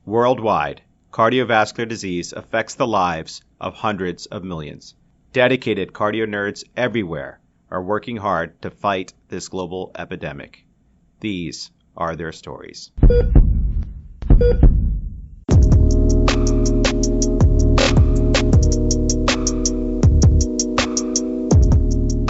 Worldwide, cardiovascular disease affects the lives of hundreds of millions. Dedicated cardio nerds everywhere are working hard to fight this global epidemic. These are their stories.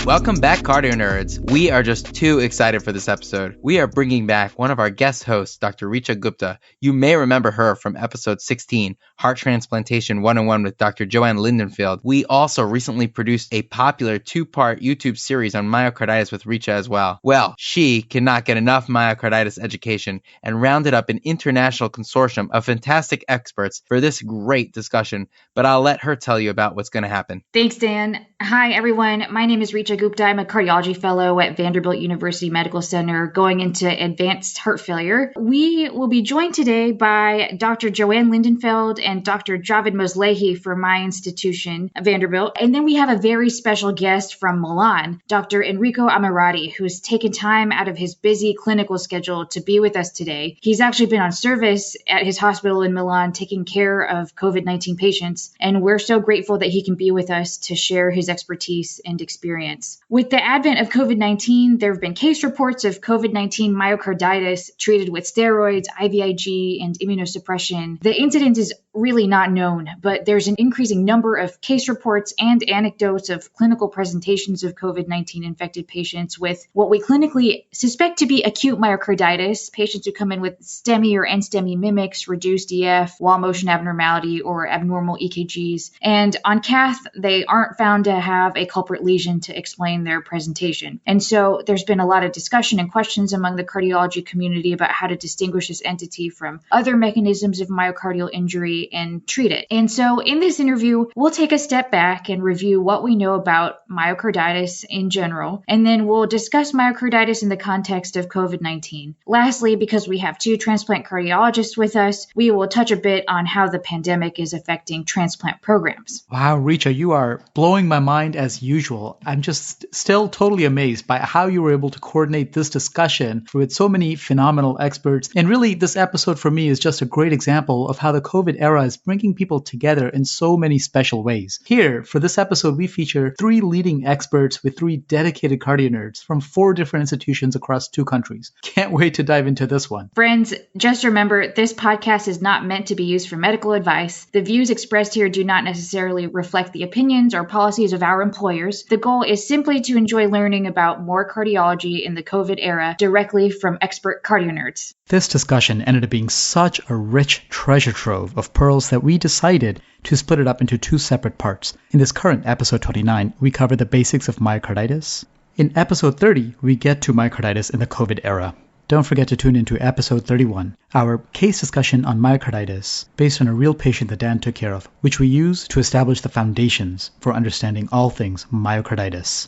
Welcome back, cardio nerds. We are just too excited for this episode. We are bringing back one of our guest hosts, Dr. Richa Gupta. You may remember her from episode 16, Heart Transplantation 101 with Dr. JoAnn Lindenfeld. We also recently produced a popular 2-part YouTube series on myocarditis with Richa as well. Well, she cannot get enough myocarditis education and rounded up an international consortium of fantastic experts for this great discussion, but I'll let her tell you about what's going to happen. Thanks, Dan. Hi, everyone. My name is Richa Gupta. I'm a cardiology fellow at Vanderbilt University Medical Center going into advanced heart failure. We will be joined today by Dr. JoAnn Lindenfeld and Dr. Javid Moslehi from my institution, Vanderbilt. And then we have a very special guest from Milan, Dr. Enrico Ammirati, who's taken time out of his busy clinical schedule to be with us today. He's actually been on service at his hospital in Milan taking care of COVID-19 patients, and we're so grateful that he can be with us to share his expertise and experience. With the advent of COVID-19, there have been case reports of COVID-19 myocarditis treated with steroids, IVIG, and immunosuppression. The incidence is really not known, but there's an increasing number of case reports and anecdotes of clinical presentations of COVID-19 infected patients with what we clinically suspect to be acute myocarditis, patients who come in with STEMI or NSTEMI mimics, reduced EF, wall motion abnormality, or abnormal EKGs. And on cath, they aren't found to have a culprit lesion to explain their presentation. And so there's been a lot of discussion and questions among the cardiology community about how to distinguish this entity from other mechanisms of myocardial injury and treat it. And so in this interview, we'll take a step back and review what we know about myocarditis in general, and then we'll discuss myocarditis in the context of COVID-19. Lastly, because we have 2 transplant cardiologists with us, we will touch a bit on how the pandemic is affecting transplant programs. Wow, Richa, you are blowing my mind as usual. I'm just still totally amazed by how you were able to coordinate this discussion with so many phenomenal experts. And really, this episode for me is just a great example of how the COVID era is bringing people together in so many special ways. Here, for this episode, we feature 3 leading experts with 3 dedicated cardio nerds from 4 different institutions across 2 countries. Can't wait to dive into this one. Friends, just remember, this podcast is not meant to be used for medical advice. The views expressed here do not necessarily reflect the opinions or policies of our employers. The goal is simply to enjoy learning about more cardiology in the COVID era directly from expert cardio nerds. This discussion ended up being such a rich treasure trove of pearls that we decided to split it up into 2 separate parts. In this current episode 29, we cover the basics of myocarditis. In episode 30, we get to myocarditis in the COVID era. Don't forget to tune into episode 31, our case discussion on myocarditis based on a real patient that Dan took care of, which we use to establish the foundations for understanding all things myocarditis.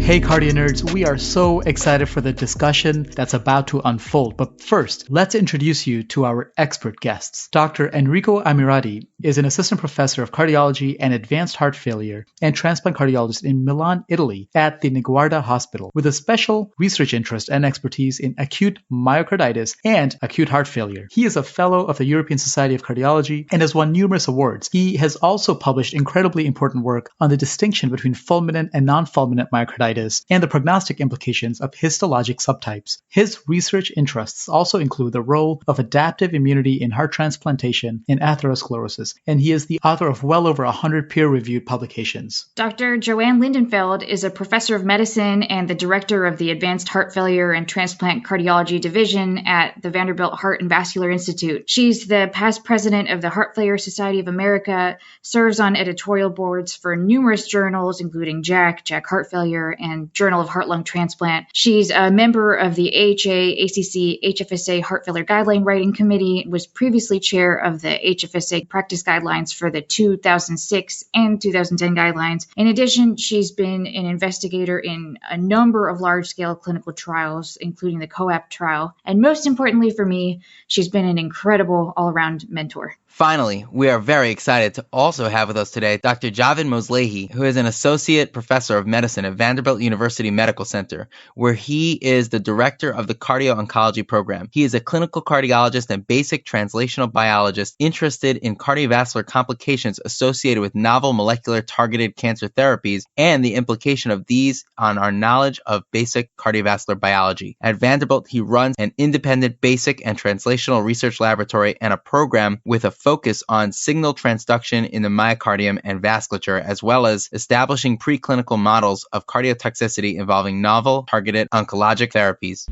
Hey cardio nerds, we are so excited for the discussion that's about to unfold. But first, let's introduce you to our expert guests. Dr. Enrico Ammirati is an assistant professor of cardiology and advanced heart failure and transplant cardiologist in Milan, Italy at the Niguarda Hospital with a special research interest and expertise in acute myocarditis and acute heart failure. He is a fellow of the European Society of Cardiology and has won numerous awards. He has also published incredibly important work on the distinction between fulminant and non-fulminant myocarditis and the prognostic implications of histologic subtypes. His research interests also include the role of adaptive immunity in heart transplantation and atherosclerosis, and he is the author of well over 100 peer-reviewed publications. Dr. JoAnn Lindenfeld is a professor of medicine and the director of the Advanced Heart Failure and Transplant Cardiology Division at the Vanderbilt Heart and Vascular Institute. She's the past president of the Heart Failure Society of America, serves on editorial boards for numerous journals, including JACC, JACC Heart Failure, and Journal of Heart-Lung Transplant. She's a member of the AHA, ACC, HFSA Heart Failure Guideline Writing Committee, was previously chair of the HFSA Practice Guidelines for the 2006 and 2010 guidelines. In addition, she's been an investigator in a number of large-scale clinical trials, including the COAPT trial. And most importantly for me, she's been an incredible all-around mentor. Finally, we are very excited to also have with us today Dr. Javid Moslehi, who is an associate professor of medicine at Vanderbilt University Medical Center, where he is the director of the cardio-oncology program. He is a clinical cardiologist and basic translational biologist interested in cardiovascular complications associated with novel molecular targeted cancer therapies and the implication of these on our knowledge of basic cardiovascular biology. At Vanderbilt, he runs an independent basic and translational research laboratory and a program with a focus on signal transduction in the myocardium and vasculature, as well as establishing preclinical models of cardiotoxicity involving novel targeted oncologic therapies.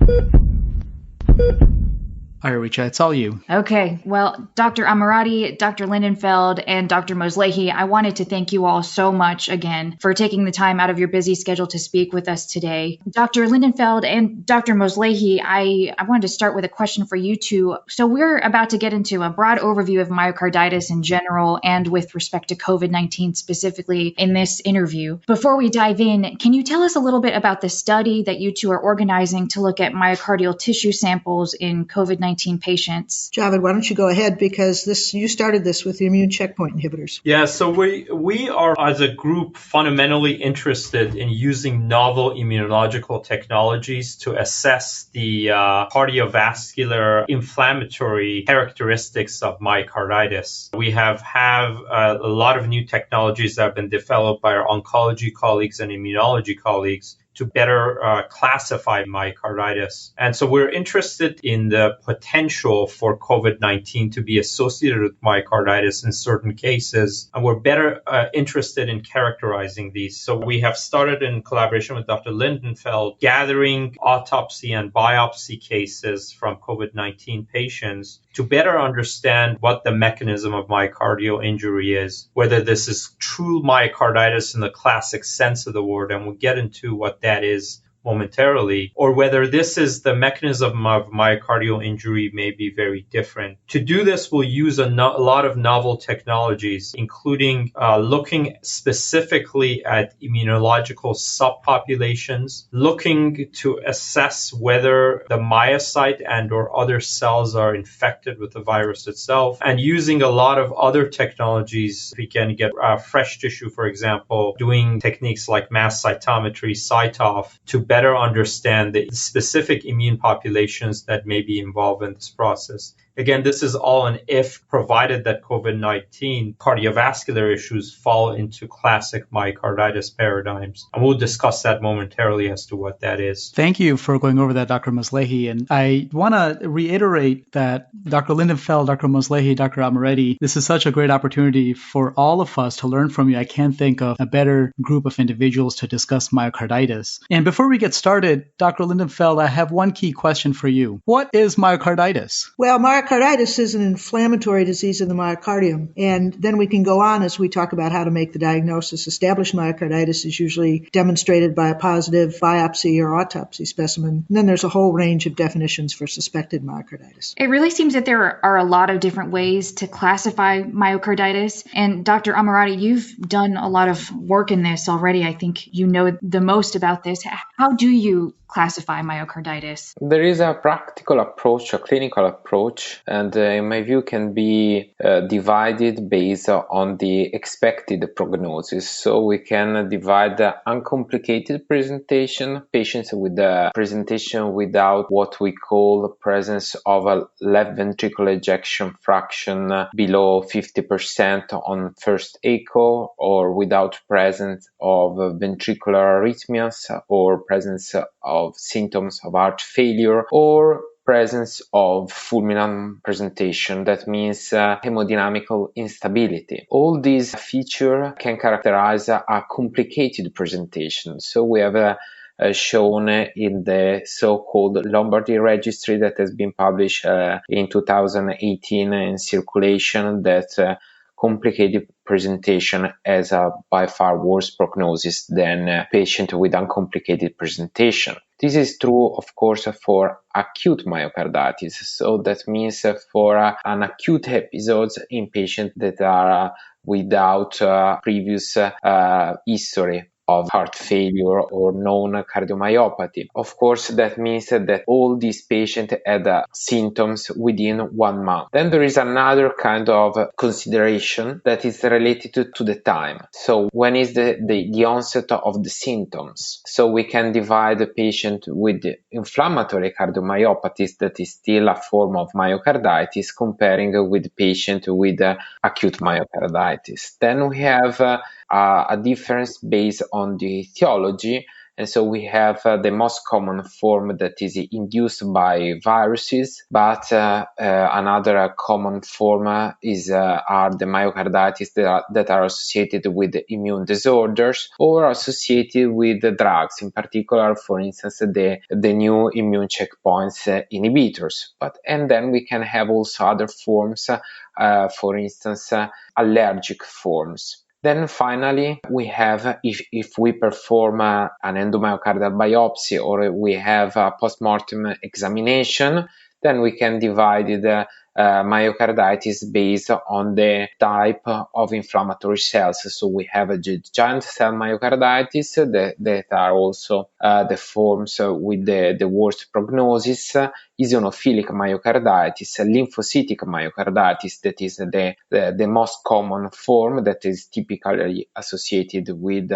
All right, Richa, it's all you. Okay. Well, Dr. Ammirati, Dr. Lindenfeld, and Dr. Moslehi, I wanted to thank you all so much again for taking the time out of your busy schedule to speak with us today. Dr. Lindenfeld and Dr. Moslehi, I wanted to start with a question for you two. So we're about to get into a broad overview of myocarditis in general and with respect to COVID-19 specifically in this interview. Before we dive in, can you tell us a little bit about the study that you two are organizing to look at myocardial tissue samples in COVID-19 patients? Javid, why don't you go ahead, because you started this with the immune checkpoint inhibitors. Yeah, so we are, as a group, fundamentally interested in using novel immunological technologies to assess the cardiovascular inflammatory characteristics of myocarditis. We have a lot of new technologies that have been developed by our oncology colleagues and immunology colleagues to better classify myocarditis. And so we're interested in the potential for COVID-19 to be associated with myocarditis in certain cases. And we're better interested in characterizing these. So we have started in collaboration with Dr. Lindenfeld, gathering autopsy and biopsy cases from COVID-19 patients to better understand what the mechanism of myocardial injury is, whether this is true myocarditis in the classic sense of the word, and we'll get into what that is momentarily, or whether this is the mechanism of myocardial injury may be very different. To do this, we'll use a lot of novel technologies, including looking specifically at immunological subpopulations, looking to assess whether the myocyte and or other cells are infected with the virus itself, and using a lot of other technologies. We can get fresh tissue, for example, doing techniques like mass cytometry, CyTOF, to better understand the specific immune populations that may be involved in this process. Again, this is all an if, provided that COVID-19 cardiovascular issues fall into classic myocarditis paradigms. And we'll discuss that momentarily as to what that is. Thank you for going over that, Dr. Moslehi. And I want to reiterate that Dr. Lindenfeld, Dr. Moslehi, Dr. Ammirati, this is such a great opportunity for all of us to learn from you. I can't think of a better group of individuals to discuss myocarditis. And before we get started, Dr. Lindenfeld, I have one key question for you. What is myocarditis? Well, myocarditis is an inflammatory disease of the myocardium. And then we can go on as we talk about how to make the diagnosis. Established myocarditis is usually demonstrated by a positive biopsy or autopsy specimen. And then there's a whole range of definitions for suspected myocarditis. It really seems that there are a lot of different ways to classify myocarditis. And Dr. Ammirati, you've done a lot of work in this already. I think you know the most about this. How do you classify myocarditis? There is a practical approach, a clinical approach, and in my view can be divided based on the expected prognosis. So we can divide the uncomplicated presentation, patients with the presentation without what we call the presence of a left ventricular ejection fraction below 50% on first echo, or without presence of ventricular arrhythmias or presence of symptoms of heart failure, or presence of fulminant presentation, that means hemodynamical instability. All these features can characterize a complicated presentation. So we have shown in the so-called Lombardy registry that has been published in 2018 in Circulation that complicated presentation has a by far worse prognosis than a patient with uncomplicated presentation. This is true, of course, for acute myocarditis. So that means for an acute episodes in patients that are without previous history of heart failure or known cardiomyopathy. Of course, that means that all these patients had symptoms within 1 month. Then there is another kind of consideration that is related to the time. So when is the onset of the symptoms? So we can divide the patient with inflammatory cardiomyopathies, that is still a form of myocarditis, comparing with the patient with acute myocarditis. Then we have a difference based on the etiology. And so we have the most common form that is induced by viruses, but another common form are the myocarditis that are associated with immune disorders or associated with drugs, in particular, for instance, the new immune checkpoints inhibitors. And then we can have also other forms, for instance, allergic forms. Then finally, we have, if we perform an endomyocardial biopsy or we have a postmortem examination, then we can divide the myocarditis based on the type of inflammatory cells. So we have a giant cell myocarditis that are also the forms with the worst prognosis, eosinophilic myocarditis, lymphocytic myocarditis, that is the most common form that is typically associated with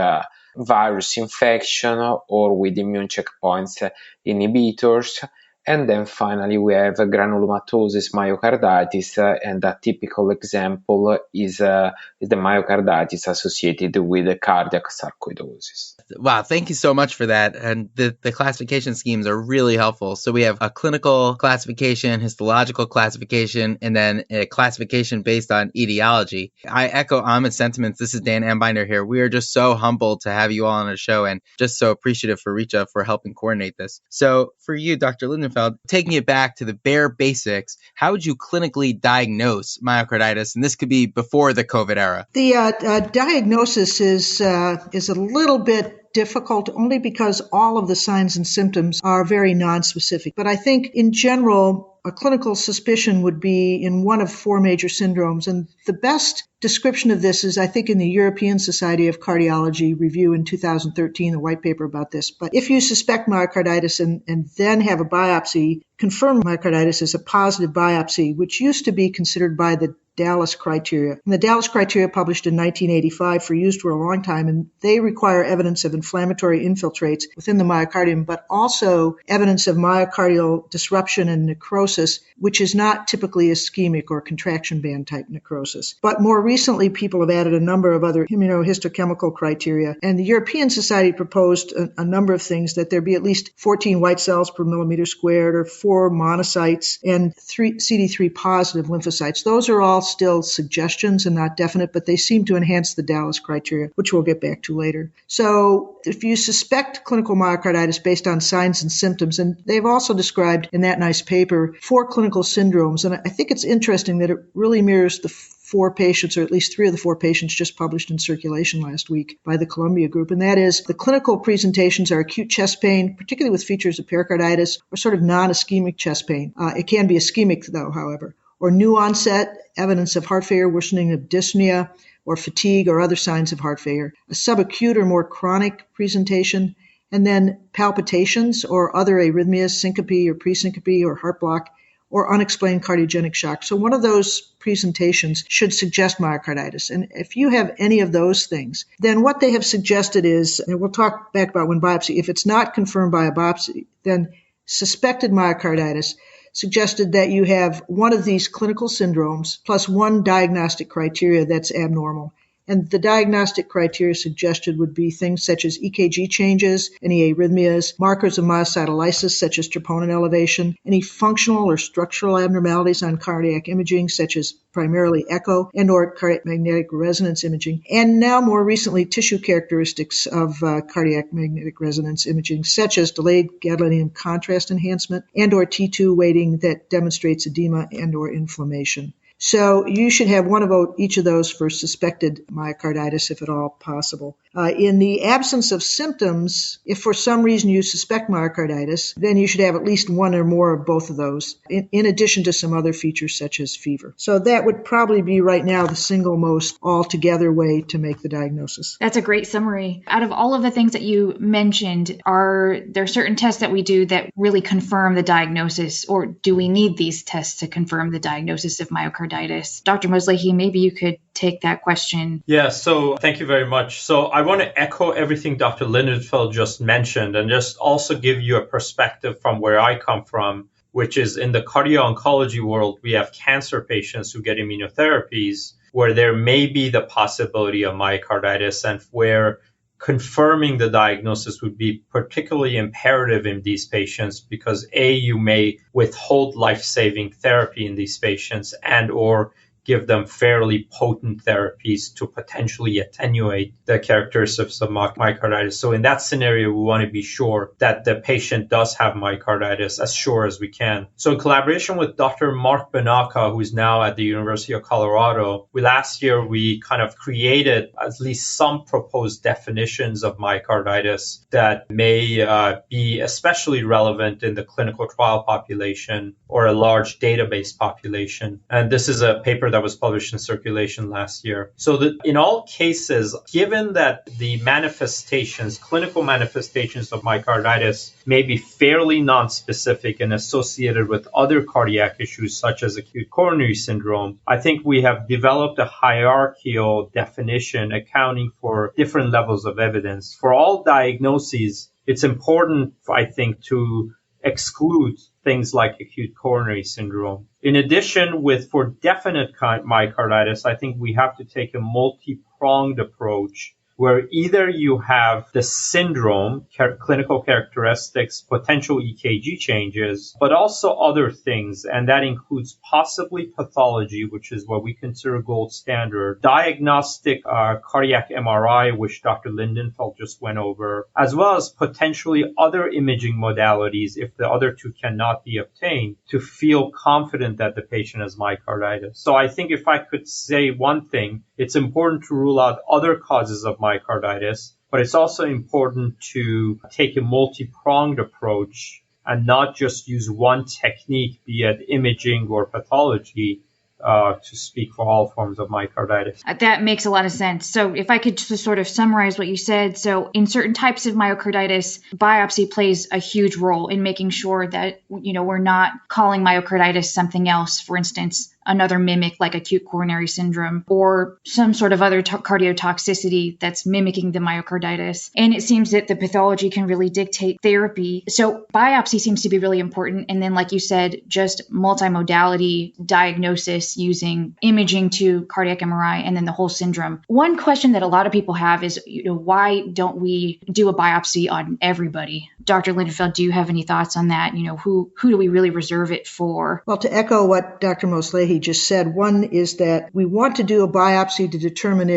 virus infection or with immune checkpoints inhibitors. And then finally, we have granulomatosis myocarditis, and a typical example is the myocarditis associated with cardiac sarcoidosis. Wow, thank you so much for that. And the classification schemes are really helpful. So we have a clinical classification, histological classification, and then a classification based on etiology. I echo Ahmed's sentiments. This is Dan Ambinder here. We are just so humbled to have you all on our show and just so appreciative for Richa for helping coordinate this. So for you, Dr. Lindenfeld, taking it back to the bare basics, how would you clinically diagnose myocarditis? And this could be before the COVID era. The diagnosis is a little bit difficult only because all of the signs and symptoms are very nonspecific. But I think in general, a clinical suspicion would be in one of 4 major syndromes. And the best description of this is, I think, in the European Society of Cardiology review in 2013, a white paper about this. But if you suspect myocarditis and then have a biopsy, confirmed myocarditis is a positive biopsy, which used to be considered by the Dallas criteria. And the Dallas criteria published in 1985 for used for a long time, and they require evidence of inflammatory infiltrates within the myocardium, but also evidence of myocardial disruption and necrosis, which is not typically ischemic or contraction band type necrosis. But more recently, people have added a number of other immunohistochemical criteria, and the European Society proposed a number of things, that there be at least 14 white cells per millimeter squared, or 4 monocytes, and 3 CD3 positive lymphocytes. Those are all still suggestions and not definite, but they seem to enhance the Dallas criteria, which we'll get back to later. So if you suspect clinical myocarditis based on signs and symptoms, and they've also described in that nice paper 4 clinical syndromes, and I think it's interesting that it really mirrors the 4 patients, or at least 3 of the 4 patients just published in Circulation last week by the Columbia Group. And that is, the clinical presentations are acute chest pain, particularly with features of pericarditis, or sort of non-ischemic chest pain. It can be ischemic, though, however. Or new onset, evidence of heart failure, worsening of dyspnea, or fatigue, or other signs of heart failure. A subacute or more chronic presentation, and then palpitations or other arrhythmias, syncope or presyncope or heart block, or unexplained cardiogenic shock. So one of those presentations should suggest myocarditis. And if you have any of those things, then what they have suggested is, and we'll talk back about when biopsy, if it's not confirmed by a biopsy, then suspected myocarditis suggested that you have one of these clinical syndromes plus one diagnostic criteria that's abnormal. And the diagnostic criteria suggested would be things such as EKG changes, any arrhythmias, markers of myocytolysis such as troponin elevation, any functional or structural abnormalities on cardiac imaging such as primarily echo and or cardiac magnetic resonance imaging, and now more recently tissue characteristics of cardiac magnetic resonance imaging such as delayed gadolinium contrast enhancement and or T2 weighting that demonstrates edema and or inflammation. So you should have one of each of those for suspected myocarditis, if at all possible. In the absence of symptoms, if for some reason you suspect myocarditis, then you should have at least one or more of both of those, in addition to some other features such as fever. So that would probably be right now the single most altogether way to make the diagnosis. That's a great summary. Out of all of the things that you mentioned, are there certain tests that we do that really confirm the diagnosis, or do we need these tests to confirm the diagnosis of myocarditis? Dr. Moslehi, maybe you could take that question. Yeah, so thank you very much. So I want to echo everything Dr. Lindenfeld just mentioned and just also give you a perspective from where I come from, which is in the cardio-oncology world, we have cancer patients who get immunotherapies where there may be the possibility of myocarditis and where confirming the diagnosis would be particularly imperative in these patients because A, you may withhold life-saving therapy in these patients and or give them fairly potent therapies to potentially attenuate the characteristics of myocarditis. So in that scenario, we want to be sure that the patient does have myocarditis as sure as we can. So in collaboration with Dr. Mark Benaka, who is now at the University of Colorado, last year we kind of created at least some proposed definitions of myocarditis that may be especially relevant in the clinical trial population or a large database population. And this is a paper that was published in Circulation last year. So that in all cases, given that the manifestations, clinical manifestations of myocarditis may be fairly nonspecific and associated with other cardiac issues such as acute coronary syndrome, I think we have developed a hierarchical definition accounting for different levels of evidence. For all diagnoses, it's important, I think, to exclude things like acute coronary syndrome. In addition, for definite myocarditis, I think we have to take a multi-pronged approach where either you have the syndrome, clinical characteristics, potential EKG changes, but also other things, and that includes possibly pathology, which is what we consider gold standard, diagnostic cardiac MRI, which Dr. Lindenfeld just went over, as well as potentially other imaging modalities if the other two cannot be obtained to feel confident that the patient has myocarditis. So I think if I could say one thing, it's important to rule out other causes of myocarditis, but it's also important to take a multi-pronged approach and not just use one technique, be it imaging or pathology, to speak for all forms of myocarditis. That makes a lot of sense. So if I could just sort of summarize what you said. So in certain types of myocarditis, biopsy plays a huge role in making sure that, we're not calling myocarditis something else. For instance, another mimic like acute coronary syndrome or some sort of other cardiotoxicity that's mimicking the myocarditis. And it seems that the pathology can really dictate therapy. So biopsy seems to be really important. And then, like you said, just multimodality diagnosis using imaging to cardiac MRI and then the whole syndrome. One question that a lot of people have is, why don't we do a biopsy on everybody? Dr. Lindenfeld, do you have any thoughts on that? Who do we really reserve it for? Well, to echo what Dr. Moslehi just said, one is that we want to do a biopsy to determine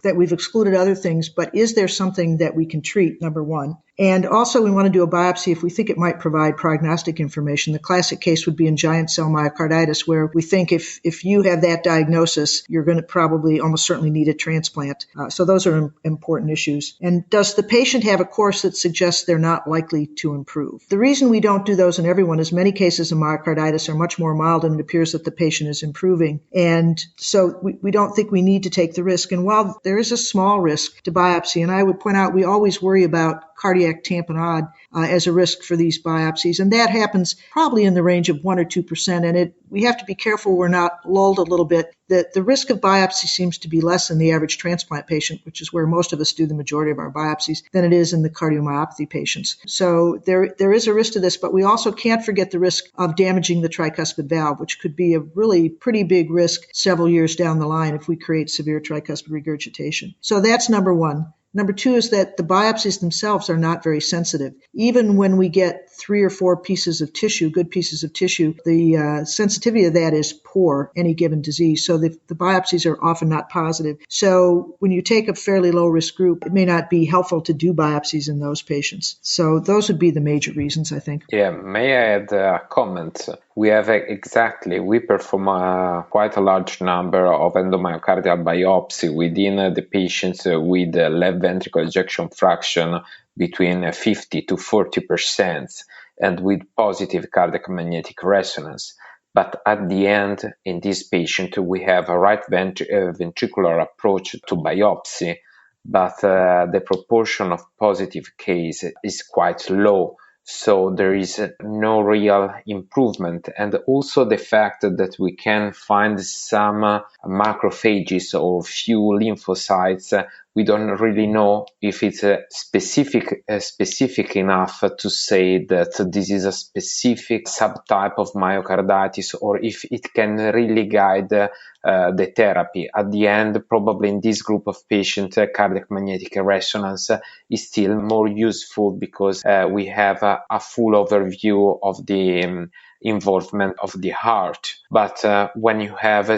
that we've excluded other things, but is there something that we can treat, number one. And also we want to do a biopsy if we think it might provide prognostic information. The classic case would be in giant cell myocarditis, where we think if you have that diagnosis, you're going to probably almost certainly need a transplant. So those are important issues. And does the patient have a course that suggests they're not likely to improve? The reason we don't do those in everyone is many cases of myocarditis are much more mild and it appears that the patient is improving. And so we don't think we need to take the risk. And while there is a small risk to biopsy, and I would point out we always worry about cardiac tamponade as a risk for these biopsies, and that happens probably in the range of 1 or 2%. And we have to be careful we're not lulled a little bit. That the risk of biopsy seems to be less in the average transplant patient, which is where most of us do the majority of our biopsies, than it is in the cardiomyopathy patients. So there is a risk to this, but we also can't forget the risk of damaging the tricuspid valve, which could be a really pretty big risk several years down the line if we create severe tricuspid regurgitation. So that's number one. Number two is that the biopsies themselves are not very sensitive. Even when we get 3 or 4 pieces of tissue, good pieces of tissue, the sensitivity of that is poor, any given disease. So the biopsies are often not positive. So when you take a fairly low risk group, it may not be helpful to do biopsies in those patients. So those would be the major reasons, I think. Yeah, may I add a comment? We have we perform quite a large number of endomyocardial biopsy within the patients with left ventricle ejection fraction between 50 to 40% and with positive cardiac magnetic resonance. But at the end, in this patient, we have a right ventricular approach to biopsy, but the proportion of positive case is quite low. So there is no real improvement. And also the fact that we can find some macrophages or few lymphocytes, we don't really know if it's specific enough to say that this is a specific subtype of myocarditis, or if it can really guide the therapy. At the end, probably in this group of patients, cardiac magnetic resonance is still more useful because we have a full overview of the involvement of the heart. But when you have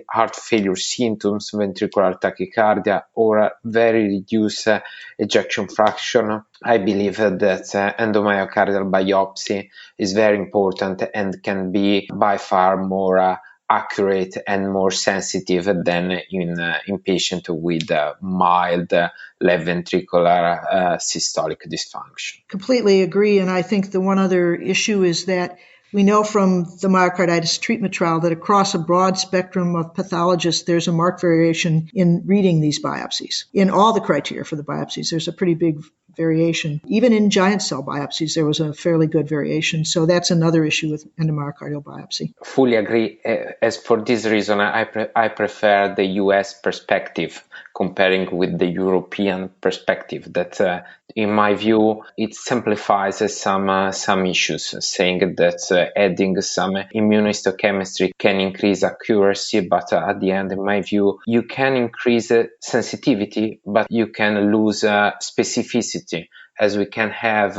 heart failure symptoms, ventricular tachycardia, or a very reduced ejection fraction, I believe that endomyocardial biopsy is very important and can be by far more accurate and more sensitive than in patients with mild left ventricular systolic dysfunction. Completely agree. And I think the one other issue is that we know from the myocarditis treatment trial that across a broad spectrum of pathologists, there's a marked variation in reading these biopsies. In all the criteria for the biopsies, there's a pretty big variation. Even in giant cell biopsies, there was a fairly good variation. So that's another issue with endomyocardial biopsy. Fully agree. As for this reason, I prefer the US perspective comparing with the European perspective. That, in my view, it simplifies some issues, saying that adding some immunohistochemistry can increase accuracy, but at the end, in my view, you can increase sensitivity, but you can lose specificity, as we can have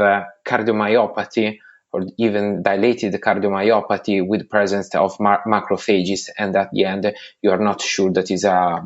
cardiomyopathy or even dilated cardiomyopathy with presence of macrophages, and at the end you are not sure that is a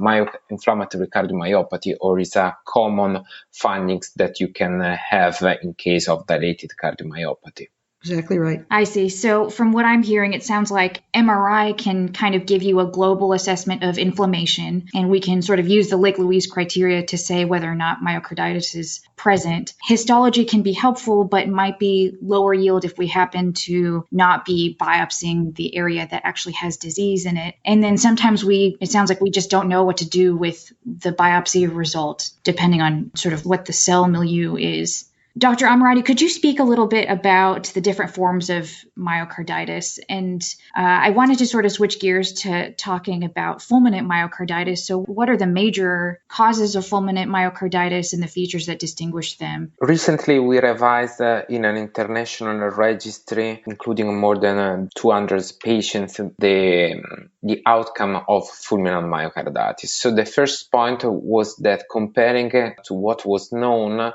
inflammatory cardiomyopathy or is a common findings that you can have in case of dilated cardiomyopathy. Exactly right. I see. So from what I'm hearing, it sounds like MRI can kind of give you a global assessment of inflammation, and we can sort of use the Lake-Louise criteria to say whether or not myocarditis is present. Histology can be helpful, but might be lower yield if we happen to not be biopsying the area that actually has disease in it. And then sometimes it sounds like we just don't know what to do with the biopsy result, depending on sort of what the cell milieu is. Dr. Ammirati, could you speak a little bit about the different forms of myocarditis? And I wanted to sort of switch gears to talking about fulminant myocarditis. So what are the major causes of fulminant myocarditis and the features that distinguish them? Recently, we revised in an international registry, including more than 200 patients, the outcome of fulminant myocarditis. So the first point was that comparing to what was known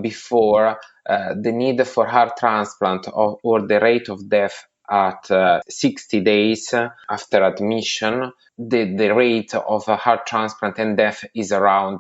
before, the need for heart transplant or the rate of death at 60 days after admission, the rate of a heart transplant and death is around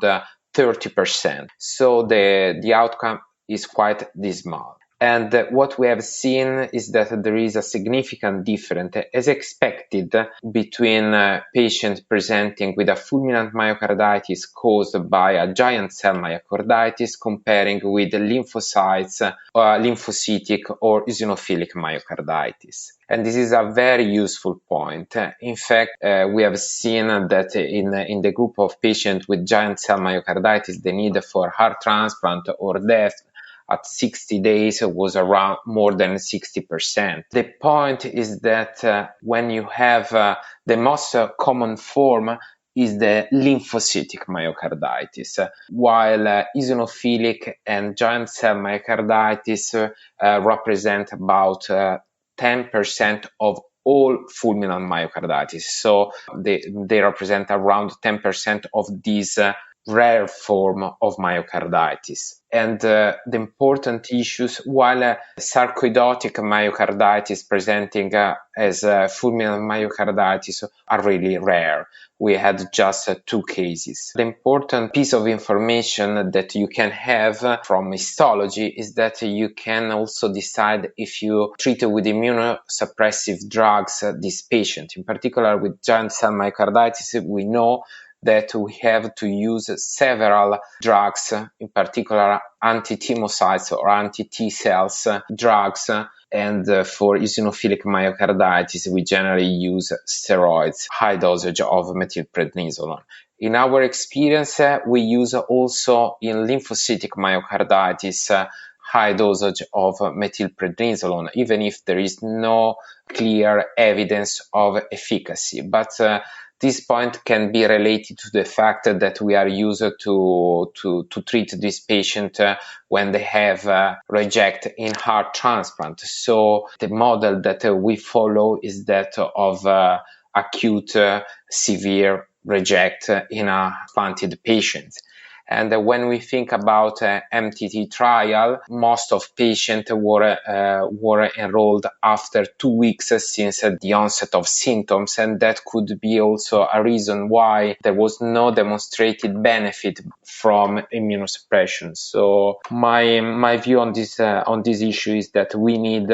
30%. So the outcome is quite dismal. And what we have seen is that there is a significant difference, as expected, between patients presenting with a fulminant myocarditis caused by a giant cell myocarditis comparing with lymphocytic or eosinophilic myocarditis. And this is a very useful point. In fact, we have seen that in the group of patients with giant cell myocarditis, the need for heart transplant or death at 60 days was around more than 60%. The point is that when you have the most common form is the lymphocytic myocarditis, while eosinophilic and giant cell myocarditis represent about 10% of all fulminant myocarditis. So they represent around 10% of these rare form of myocarditis. And the important issues, while sarcoidotic myocarditis presenting as fulminant myocarditis are really rare. We had just 2 cases. The important piece of information that you can have from histology is that you can also decide if you treat with immunosuppressive drugs this patient. In particular, with giant cell myocarditis, we know that we have to use several drugs, in particular anti-thymocytes or anti-T cells drugs. And for eosinophilic myocarditis, we generally use steroids, high dosage of methylprednisolone. In our experience, we use also in lymphocytic myocarditis high dosage of methylprednisolone, even if there is no clear evidence of efficacy. But this point can be related to the fact that we are used to treat this patient when they have reject in heart transplant. So the model that we follow is that of acute severe reject in a transplanted patient. And when we think about MTT trial, most of patients were enrolled after 2 weeks since the onset of symptoms, and that could be also a reason why there was no demonstrated benefit from immunosuppression. So my view on this issue is that we need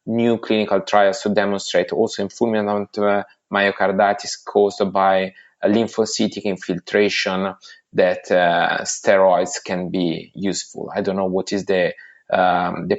new clinical trials to demonstrate also in fulminant myocarditis caused by a lymphocytic infiltration that steroids can be useful. I don't know what is the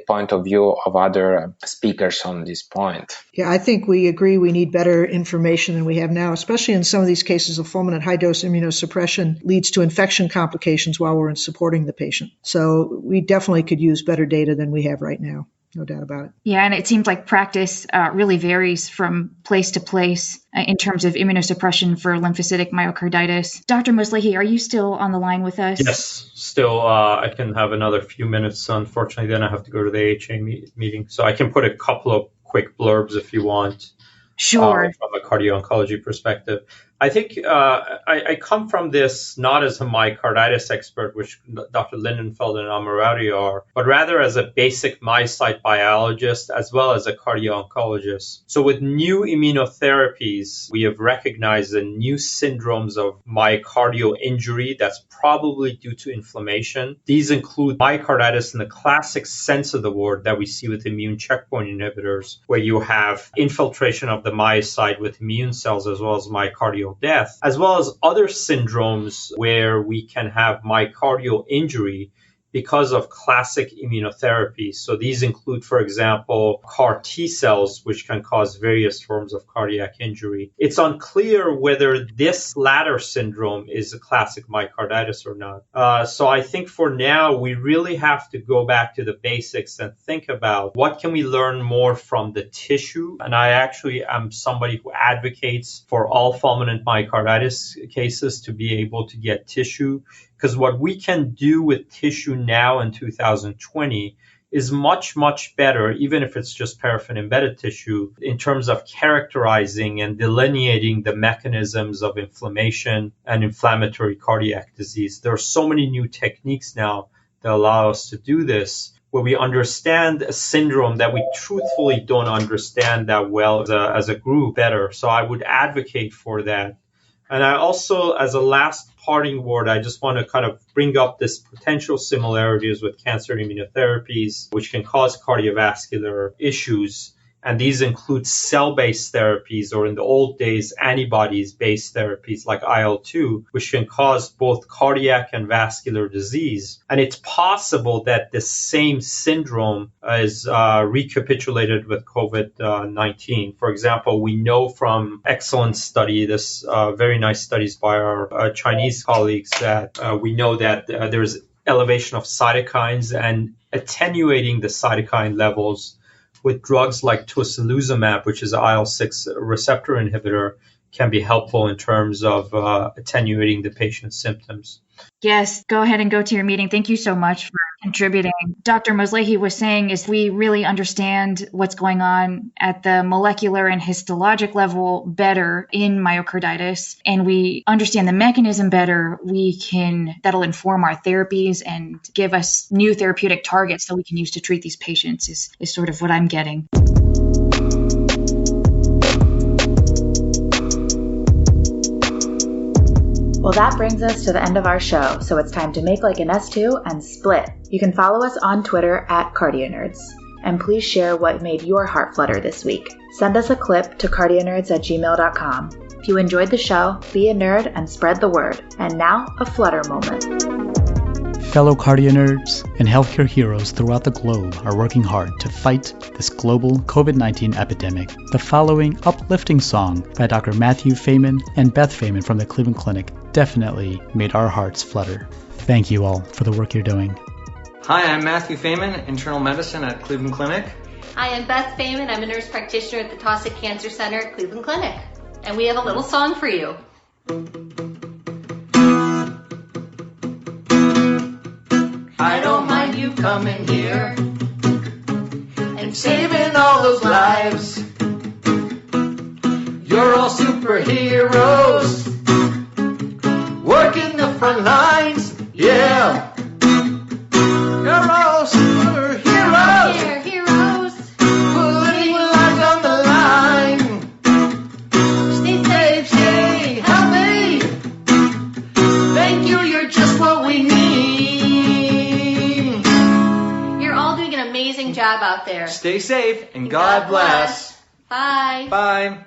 point of view of other speakers on this point. Yeah, I think we agree we need better information than we have now, especially in some of these cases of fulminant high-dose immunosuppression leads to infection complications while we're supporting the patient. So we definitely could use better data than we have right now. No doubt about it. Yeah, and it seems like practice really varies from place to place in terms of immunosuppression for lymphocytic myocarditis. Dr. Moslehi, are you still on the line with us? Yes, still. I can have another few minutes. Unfortunately, then I have to go to the AHA meeting. So I can put a couple of quick blurbs if you want. Sure. From a cardio-oncology perspective. I think I come from this not as a myocarditis expert, which Dr. Lindenfeld and Ammirati are, but rather as a basic myocyte biologist as well as a cardio-oncologist. So with new immunotherapies, we have recognized the new syndromes of myocardial injury that's probably due to inflammation. These include myocarditis in the classic sense of the word that we see with immune checkpoint inhibitors, where you have infiltration of the myocyte with immune cells as well as myocardial death, as well as other syndromes where we can have myocardial injury because of classic immunotherapy. So these include, for example, CAR T cells, which can cause various forms of cardiac injury. It's unclear whether this latter syndrome is a classic myocarditis or not. So I think for now, we really have to go back to the basics and think about what can we learn more from the tissue. And I actually am somebody who advocates for all fulminant myocarditis cases to be able to get tissue, because what we can do with tissue now in 2020 is much, much better, even if it's just paraffin-embedded tissue, in terms of characterizing and delineating the mechanisms of inflammation and inflammatory cardiac disease. There are so many new techniques now that allow us to do this, where we understand a syndrome that we truthfully don't understand that well as a group better. So I would advocate for that. And I also, as a last parting word, I just want to kind of bring up this potential similarities with cancer immunotherapies, which can cause cardiovascular issues. And these include cell-based therapies, or in the old days, antibodies-based therapies like IL-2, which can cause both cardiac and vascular disease. And it's possible that the same syndrome is recapitulated with COVID-19. For example, we know from excellent study, this very nice studies by our Chinese colleagues, that we know that there's elevation of cytokines, and attenuating the cytokine levels with drugs like tocilizumab, which is an IL-6 receptor inhibitor, can be helpful in terms of attenuating the patient's symptoms. Yes, go ahead and go to your meeting. Thank you so much for contributing. Dr. Moslehi was saying is we really understand what's going on at the molecular and histologic level better in myocarditis, and we understand the mechanism better. That'll inform our therapies and give us new therapeutic targets that we can use to treat these patients is sort of what I'm getting. Well, that brings us to the end of our show, so it's time to make like an S2 and split. You can follow us on Twitter at CardioNerds. And please share what made your heart flutter this week. Send us a clip to cardionerds@gmail.com. If you enjoyed the show, be a nerd and spread the word. And now, a flutter moment. Fellow CardioNerds and healthcare heroes throughout the globe are working hard to fight this global COVID-19 epidemic. The following uplifting song by Dr. Matthew Feynman and Beth Feynman from the Cleveland Clinic definitely made our hearts flutter. Thank you all for the work you're doing. Hi, I'm Matthew Feynman, internal medicine at Cleveland Clinic. Hi, I'm Beth Feynman. I'm a nurse practitioner at the Taussig Cancer Center at Cleveland Clinic. And we have a little song for you. I don't mind you coming here and saving all those lives. You're all superheroes, working the front lines, yeah. You're all superheroes, putting lives on the line. Stay safe, stay healthy. Thank you, you're just what we need. You're all doing an amazing job out there. Stay safe and God bless. Bye. Bye.